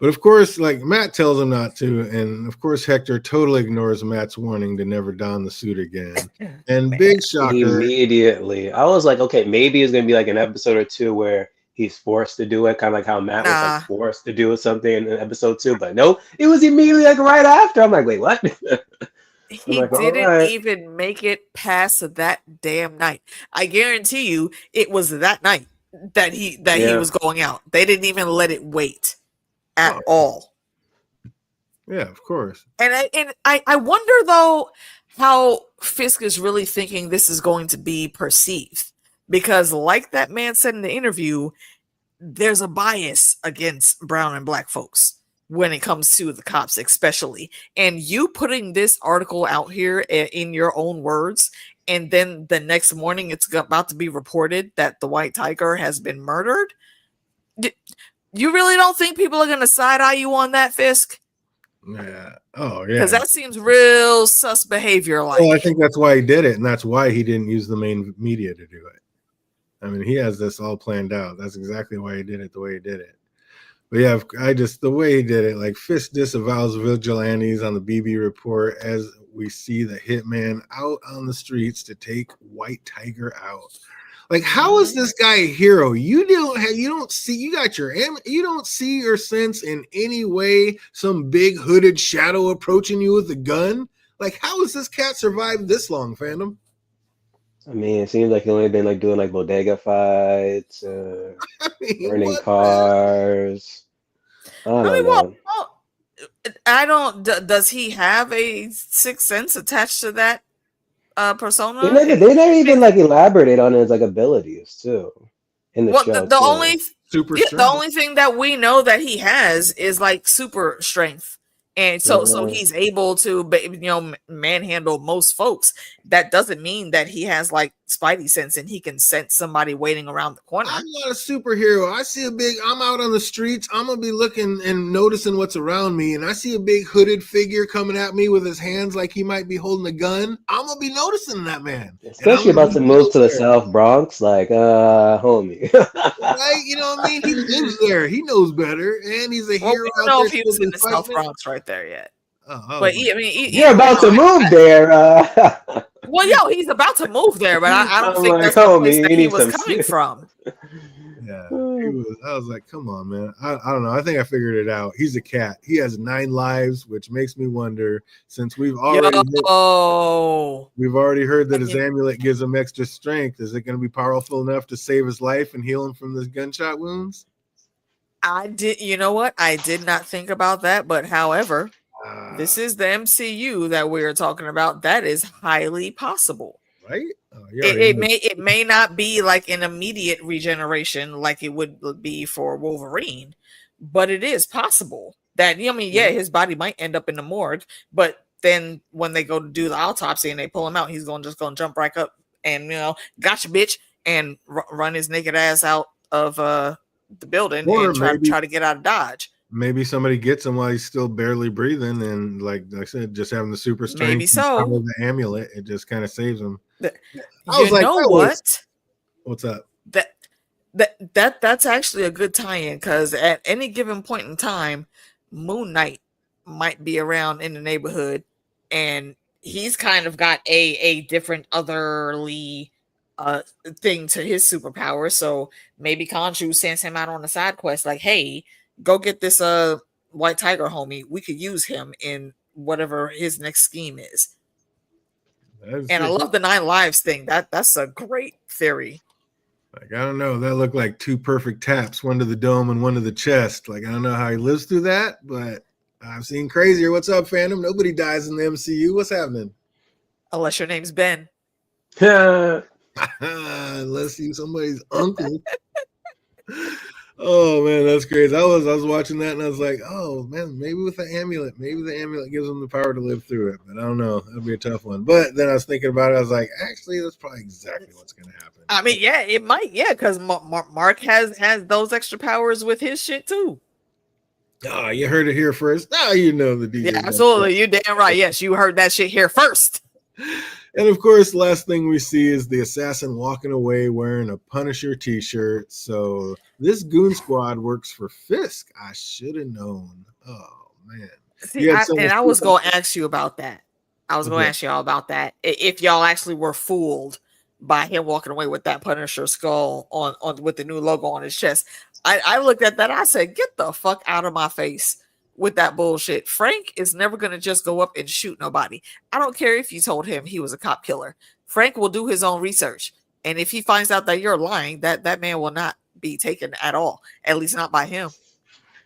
But of course, like Matt tells him not to. And of course, Hector totally ignores Matt's warning to never don the suit again. And big shocker. Immediately. I was like, okay, maybe it's going to be like an episode or two where he's forced to do it, kind of like how Matt was like forced to do something in episode 2. But no, it was immediately like right after. I'm like, wait, what? He didn't even make it past that damn night. I guarantee you it was that night that he was going out. They didn't even let it wait at all. Yeah, of course. And I wonder though how Fisk is really thinking this is going to be perceived, because like that man said in the interview, there's a bias against brown and black folks when it comes to the cops, especially. And you putting this article out here in your own words, and then the next morning it's about to be reported that the white tiger has been murdered. You really don't think people are going to side-eye you on that, Fisk? Yeah. Oh, yeah. Because that seems real sus behavior. Well, I think that's why he did it, and that's why he didn't use the main media to do it. I mean, he has this all planned out. That's exactly why he did it the way he did it. But yeah, the way he did it, like Fisk disavows vigilantes on the BB report as we see the hitman out on the streets to take White Tiger out. Like, how is this guy a hero? You don't see or sense in any way some big hooded shadow approaching you with a gun. Like, how has this cat survived this long, fandom? I mean, it seems like he only been like doing like bodega fights, burning cars. Does he have a sixth sense attached to that persona? They never even like elaborate on his like abilities too in the show. The only thing that we know that he has is like super strength. And so he's able to, manhandle most folks. That doesn't mean that he has like spidey sense and he can sense somebody waiting around the corner. I'm not a superhero. I'm out on the streets. I'm going to be looking and noticing what's around me. And I see a big hooded figure coming at me with his hands like he might be holding a gun. I'm going to be noticing that man. Especially about to move to the South Bronx. Like, homie. Right? You know what I mean? He lives there. He knows better. And he's a hero. I don't know if he was in the South Bronx right there yet. But you're about to move there. Well, he's about to move there, but I don't think that's the place that he was coming from. Yeah. I was like, come on, man. I don't know. I think I figured it out. He's a cat. He has 9 lives, which makes me wonder, since we've already heard that his amulet gives him extra strength. Is it going to be powerful enough to save his life and heal him from his gunshot wounds? You know what? I did not think about that, but however, this is the MCU that we're talking about. That is highly possible. Right? It may not be like an immediate regeneration like it would be for Wolverine, but it is possible that, his body might end up in the morgue, but then when they go to do the autopsy and they pull him out, he's just gonna jump right up and gotcha, bitch, and run his naked ass out of the building and try to get out of Dodge. Maybe somebody gets him while he's still barely breathing, and like I said, just having the super strength, maybe so, the amulet, it just kind of saves him. What? What's up? That's actually a good tie-in, because at any given point in time, Moon Knight might be around in the neighborhood, and he's kind of got a different otherly thing to his superpower. So maybe Khonshu sends him out on a side quest, like, hey, go get this white tiger homie. We could use him in whatever his next scheme is. And I love the 9 lives thing. That's a great theory. Like, I don't know. That looked like 2 perfect taps, one to the dome and one to the chest. Like, I don't know how he lives through that, but I've seen crazier. What's up, fandom? Nobody dies in the MCU. What's happening? Unless your name's Ben. Unless you're somebody's uncle. Oh man, that's crazy. I was watching that and I was like, oh man, maybe with the amulet gives them the power to live through it. But I don't know. That'd be a tough one. But then I was thinking about it. I was like, actually, that's probably exactly what's going to happen. I mean, yeah, it might. Yeah, because Mark has those extra powers with his shit too. Oh, you heard it here first. Now you know the DJ. Yeah, absolutely. You're damn right. Yes, you heard that shit here first. And of course, last thing we see is the assassin walking away wearing a Punisher t-shirt. So this goon squad works for Fisk. I should have known. Oh man. See, I was going to ask you about that. I was going to ask y'all about that. If y'all actually were fooled by him walking away with that Punisher skull on with the new logo on his chest. I looked at that. I said, get the fuck out of my face with that bullshit. Frank is never going to just go up and shoot nobody. I don't care if you told him he was a cop killer. Frank will do his own research. And if he finds out that you're lying, that man will not be taken at all. At least not by him.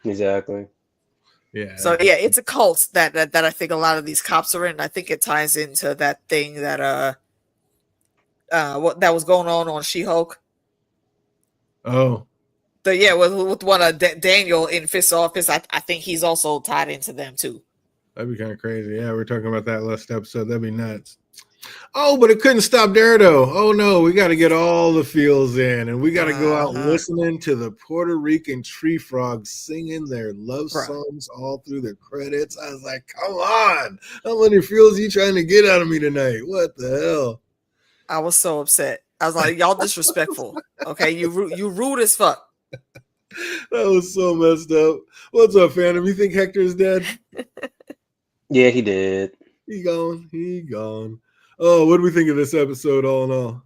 Exactly. Yeah. So yeah, it's a cult that I think a lot of these cops are in. I think it ties into that thing that what that was going on She-Hulk. Oh. With one of Daniel in Fist's office, I think he's also tied into them too. That'd be kind of crazy. Yeah, we're talking about that last episode. That'd be nuts. Oh, but it couldn't stop DareDevil. Oh no, we got to get all the feels in, and we got to go out listening to the Puerto Rican tree frogs singing their love songs all through the credits. I was like, come on, how many feels are you trying to get out of me tonight? What the hell? I was so upset. I was like, y'all disrespectful. Okay, you rude as fuck. That was so messed up. What's up, fandom? You think Hector's dead? Yeah, he did. He gone. Oh, what do we think of this episode all in all?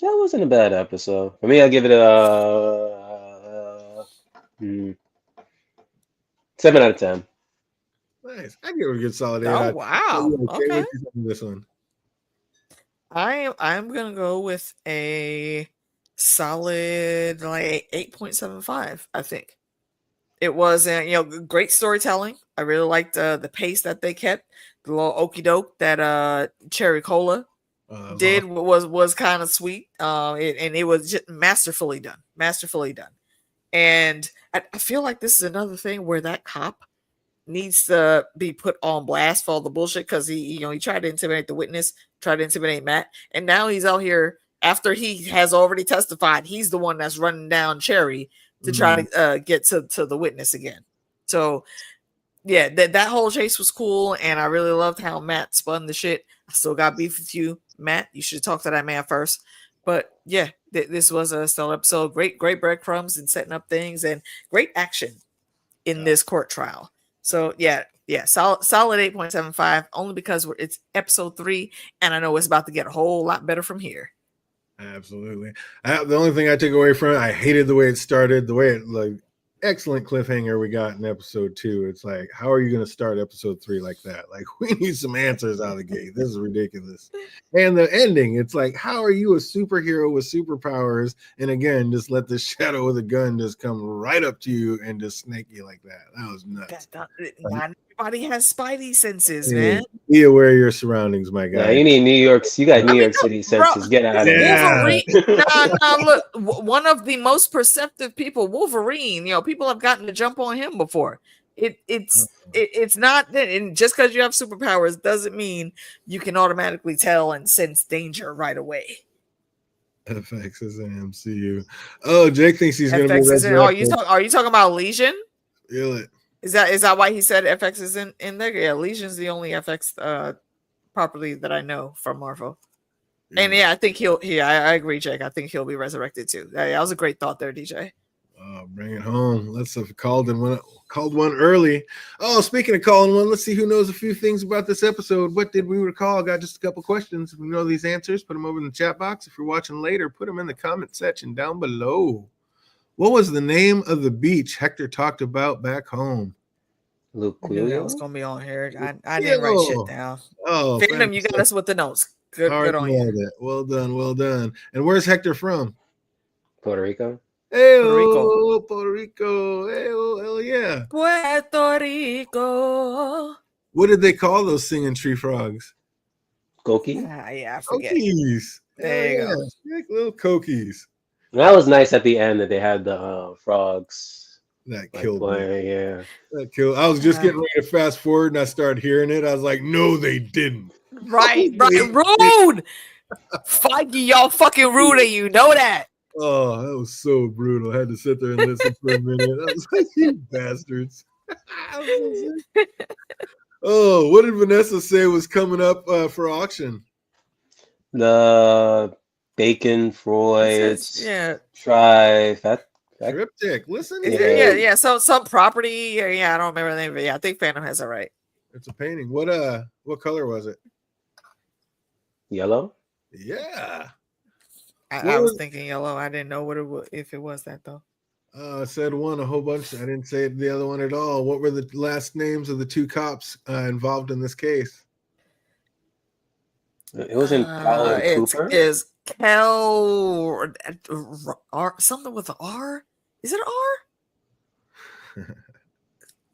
That wasn't a bad episode. For me, I'll give it a 7 out of 10. Nice. I give it a good solid 8. Oh, wow. Okay. This one. I'm gonna go with a solid like 8.75. I think it was great storytelling. I really liked the pace that they kept. The little okey doke that Cherry Cola did was kind of sweet. And it was just masterfully done. And I feel like this is another thing where that cop needs to be put on blast for all the bullshit, because he tried to intimidate the witness, tried to intimidate Matt, and now he's out here after he has already testified. He's the one that's running down Cherry to try to get to the witness again. So yeah, that whole chase was cool, and I really loved how Matt spun the shit. I still got beef with you, Matt. You should talk to that man first. But yeah, this was a stellar episode. Great breadcrumbs and setting up things, and great action in this court trial. So yeah, solid 8.75, only because it's episode 3, and I know it's about to get a whole lot better from here. Absolutely. The only thing I took away from it, I hated the way it started, the way it like excellent cliffhanger we got in episode 2. It's like, how are you going to start episode 3 like that? Like, we need some answers out of the gate. This is ridiculous. And the ending, it's like, how are you a superhero with superpowers? And again, just let the shadow with a gun just come right up to you and just snake you like that. That was nuts. Not everybody has spidey senses, man. Be aware of your surroundings, my guy. Yeah, you need New York. You got New York City senses. Get out of Wolverine. here. Look, one of the most perceptive people, Wolverine. People have gotten to jump on him before. It's not that, and just because you have superpowers doesn't mean you can automatically tell and sense danger right away. FX is in MCU. Oh, Jake thinks he's going to be resurrected. Are you talking about Legion? Feel it. Is that why he said FX is in there? Yeah, Legion's the only FX property that I know from Marvel. Yeah. And yeah, I think I agree, Jake. I think he'll be resurrected too. That was a great thought there, DJ. Bring it home. Let's have called one early. Oh, speaking of calling one, let's see who knows a few things about this episode. What did we recall? Got just a couple questions. If we know these answers, put them over in the chat box. If you're watching later, put them in the comment section down below. What was the name of the beach Hector talked about back home? Luke, I knew that was gonna be on here. I didn't write shit down. Oh, Phantom, you got us with the notes. Good on you. Well done. And where's Hector from? Puerto Rico. Hey, Puerto Rico. Hey, hell yeah. Puerto Rico. What did they call those singing tree frogs? Koki? Yeah, I forget. Kokies. There you go. Like little kokies. That was nice at the end that they had the frogs. That killed me. Yeah. That killed. I was just getting ready to fast forward and I started hearing it. I was like, no, they didn't. Right. Rude. Feige, y'all fucking rude, and you know that. Oh, that was so brutal. I had to sit there and listen for a minute. I was like, you bastards. Oh, what did Vanessa say was coming up for auction? The Bacon Freud's triptych. Listen, yeah. So some property. Yeah, I don't remember the name of it. Yeah, I think Phantom has it right. It's a painting. What color was it? Yellow. Yeah. I was thinking yellow. I didn't know what it was, if it was that though. I said one a whole bunch. I didn't say the other one at all. What were the last names of the two cops involved in this case? It wasn't Powell and Cooper. Is Kel R something with an R? Is it R?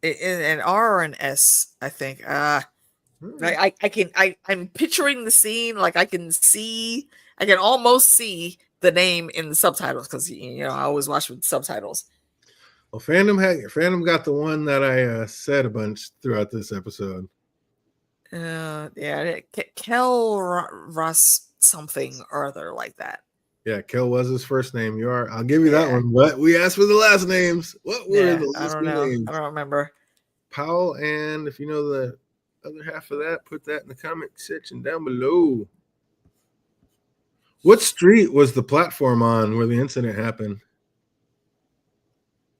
An R or an S? I think. I'm picturing the scene. Like I can almost see the name in the subtitles because I always watch with subtitles. Well, Phantom got the one that I said a bunch throughout this episode. Kel Russ something or other like that. Yeah, Kel was his first name. I'll give you that one. But we asked for the last names. What were the last names? I don't remember. Powell, and if you know the other half of that, put that in the comment section down below. What street was the platform on where the incident happened?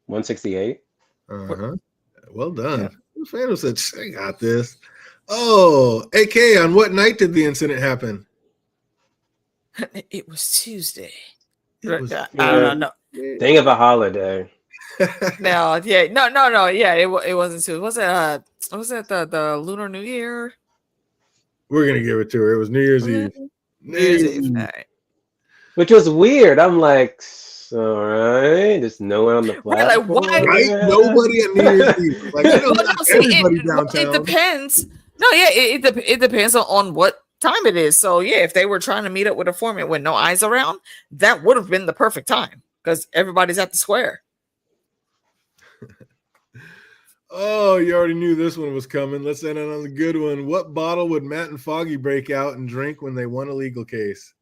168. Well done. Yeah. Phantom said, I got this. Oh, AK, on what night did the incident happen? It was Tuesday. I don't know. Think of a holiday. No. Yeah, it wasn't Tuesday. Was it the Lunar New Year? We're gonna give it to her. It was New Year's Eve. New Year's Eve. Right. Which was weird. I'm like, all right, there's no one on the platform. Why? Right? Nobody at New Year's Eve. Like, everybody downtown. It depends. No, yeah, it depends on what time it is. So yeah, if they were trying to meet up with a foreman with no eyes around, that would have been the perfect time because everybody's at the square. Oh, you already knew this one was coming. Let's end on the good one. What bottle would Matt and Foggy break out and drink when they won a legal case?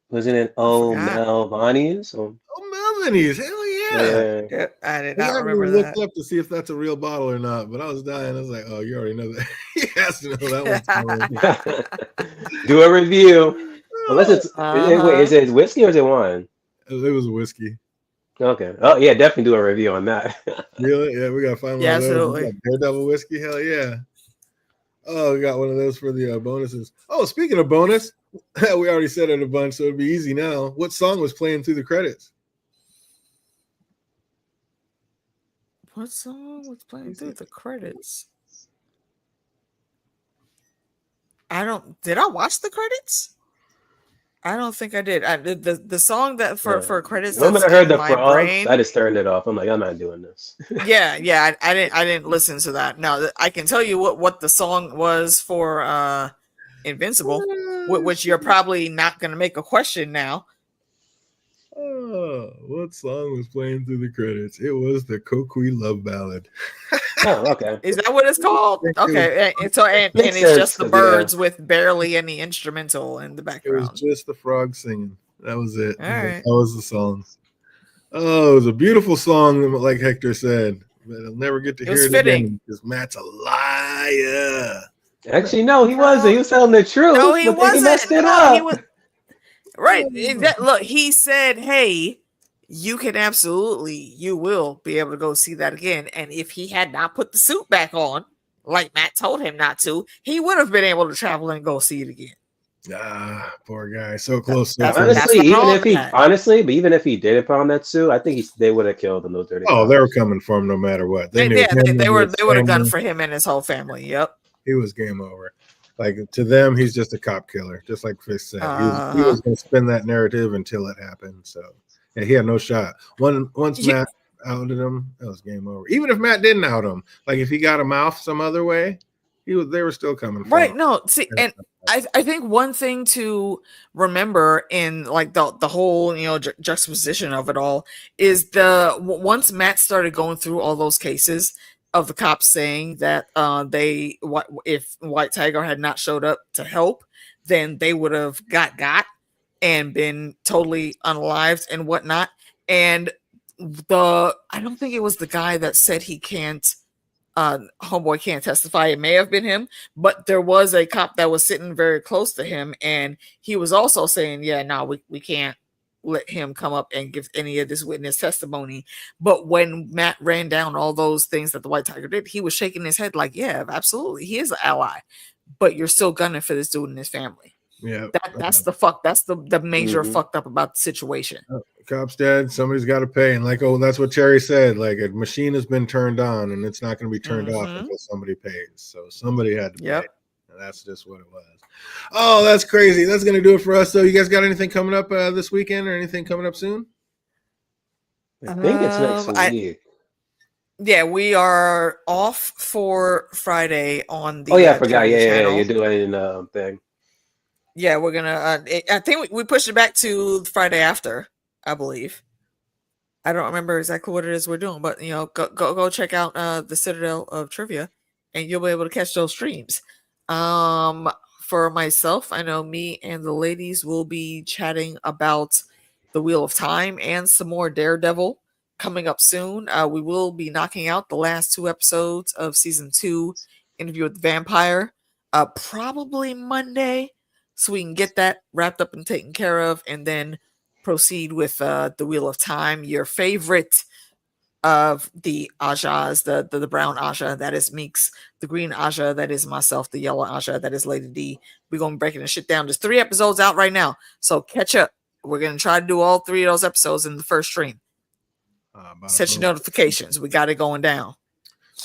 Wasn't it Melvani's? Melvani's, hell yeah. I did not remember that. Looked up to see if that's a real bottle or not, but I was dying. I was like, oh, you already know that. He has to know that one's Do a review. Unless it's wait, is it whiskey or is it wine? It was whiskey. Okay. Oh yeah, definitely do a review on that. Really? Yeah, we gotta find one. Yeah, absolutely. DareDevil whiskey, hell yeah. Oh, we got one of those for the bonuses. Oh, speaking of bonus, we already said it a bunch, so it'd be easy now. What song was playing through the credits? What song was playing through the credits? Did I watch the credits? I don't think I did. The song that for credits. The moment I heard the frogs, I just turned it off. I'm like, I'm not doing this. yeah. I didn't listen to that. Now I can tell you what the song was for Invincible, which you're probably not going to make a question now. Oh, what song was playing through the credits? It was the Kokui Love Ballad. Oh, okay. Is that what it's called? Okay, and it's just the birds with barely any instrumental in the background. It was just the frogs singing. That was it. All right. That was the song. Oh, it was a beautiful song, like Hector said. But I'll never get to hear it again because Matt's a liar. Actually, no, he wasn't. He was telling the truth. No, he wasn't. He messed it up. Right. Look, he said, hey, you will be able to go see that again. And if he had not put the suit back on, like Matt told him not to, he would have been able to travel and go see it again. Ah, poor guy. So close. Honestly, even if he didn't put on that suit, I think they would have killed him. Those dirty. Oh, they were coming for him no matter what. They would have gone for him and his whole family. Yep. He was game over. Like to them, he's just a cop killer, just like Fish said. He was going to spin that narrative until it happened. So yeah, he had no shot. Once Matt outed him, that was game over. Even if Matt didn't out him, like if he got him out some other way, they were still coming. Right? Him. No, see, and I think one thing to remember in like the whole juxtaposition of it all is once Matt started going through all those cases of the cops saying that if White Tiger had not showed up to help, then they would have got and been totally unalived and whatnot. And I don't think it was the guy that said he can't, homeboy can't testify. It may have been him, but there was a cop that was sitting very close to him, and he was also saying, yeah, no, we can't let him come up and give any of this witness testimony. But when Matt ran down all those things that the White Tiger did, he was shaking his head like, yeah, absolutely, he is an ally, but you're still gunning for this dude and his family. Yeah, that's the major fucked up about the situation. Cop's dead, somebody's got to pay, and that's what Cherry said, like a machine has been turned on and it's not going to be turned off until somebody pays. So somebody had to pay. And that's just what it was. Oh, that's crazy. That's going to do it for us. So you guys got anything coming up this weekend or anything coming up soon? I think it's next week. Yeah, we are off for Friday on the. Oh yeah, I forgot. Yeah, you're doing a thing. Yeah, we're gonna. I think we pushed it back to Friday after, I believe. I don't remember exactly what it is we're doing, but go check out the Citadel of Trivia, and you'll be able to catch those streams. For myself, I know me and the ladies will be chatting about the Wheel of Time and some more Daredevil coming up soon. We will be knocking out the last 2 episodes of season 2, Interview with the Vampire, probably Monday, so we can get that wrapped up and taken care of, and then proceed with the Wheel of Time, your favorite of the Ajas, the brown Aja, that is Meeks, the green Aja, that is myself, the yellow Aja, that is Lady D. We're going to break the shit down. There's 3 episodes out right now, so catch up. We're going to try to do all 3 of those episodes in the first stream. Set your notifications. We got it going down.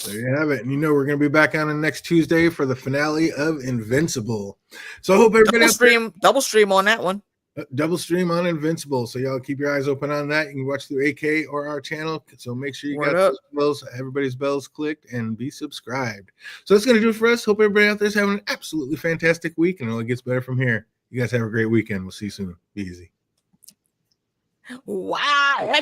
There you have it. And we're going to be back on next Tuesday for the finale of Invincible. So I hope everybody double stream on that one. Double stream on Invincible. So y'all keep your eyes open on that. You can watch through AK or our channel. So make sure you got those bells, everybody's bells clicked, and be subscribed. So that's going to do it for us. Hope everybody out there is having an absolutely fantastic week, and it only gets better from here. You guys have a great weekend. We'll see you soon. Be easy. Wow.